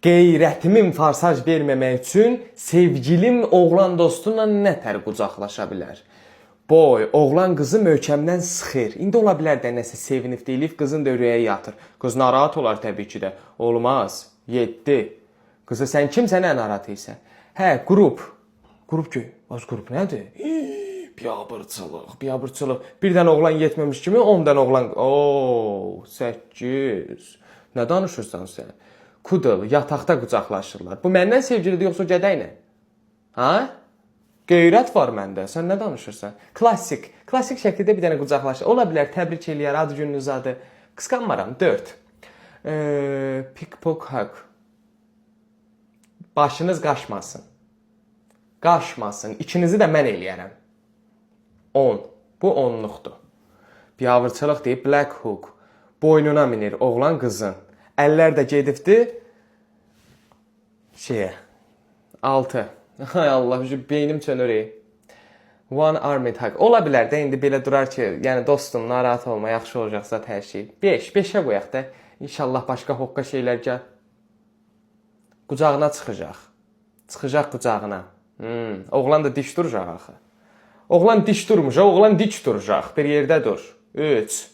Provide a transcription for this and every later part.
qeyrətimin farsaj verməmək üçün sevgilim oğlan dostunla nətər qucaqlaşa bilər? Boy, oğlan qızı möhkəmdən sıxır. İndi ola bilər də nəsə sevinib deyilib, qızın da ürəyə yatır. Qız narahat olar təbii ki də. Olmaz. 7. Qızı sən kimsən, nə narahat eysən? Hə, qrup. Qrup ki, az qrup nədir? Biabırçılıq. Bir dənə oğlan yetməmiş kimi 10 dənə oğlan. 8. Nə danışırsan sən? Kudel, yataqda qucaqlaşırlar. Bu məndən sevgilidir yoxsa gədəklə? Ha? Qeyrət var məndə. Sən nə danışırsan? Klassik şəkildə bir dənə qucaqlaşır. Ola bilər, təbrik eləyər, ad gününüz adı. Qısqanmaram. 4. Pickpock hug. Başınız qaşmasın. Qaşmasın. İkinizi də mən eləyərəm. 10. Bu 10'luqdur. Biabırçılıq deyib Black Hook. Boynuna minir oğlan qızın. Əllər də gedibdi. 6. Hay Allah, beynim çönür. One armed hug. Ola bilər də indi belə durar ki, yəni dostum narahat olma, yaxşı olacaqsa hər şey. 5. 5'ə qoyaq da. İnşallah başqa hoqqa şeylər gəl. Qucağına çıxacaq. Çıxacaq qucağına. Oğlan da diş duracaq axı. Oğlan diş durmuş, oğlan dik duracaq. Bir yerdə dur. 3.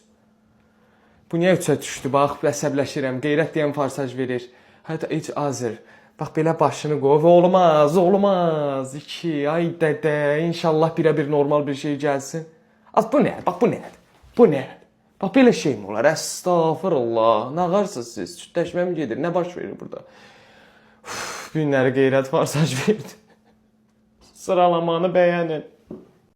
Bu niyə 3'ə düşdü? Bax, əsəbləşirəm. Qeyrət deyən farsaj verir. Hətta heç azır. Bax, belə başını qoy. Olmaz. 2. Ay dədə. İnşallah birə-bir normal bir şey gəlsin. Az, bu nə? Bax, bu nə? Bax, belə şey mi olar? Əstağfurullah. Nağarsınız siz? Südləşmə mi gedir? Nə baş verir burada? Günləri qeyrət farsaj verdi. Sıralamanı bəyənin.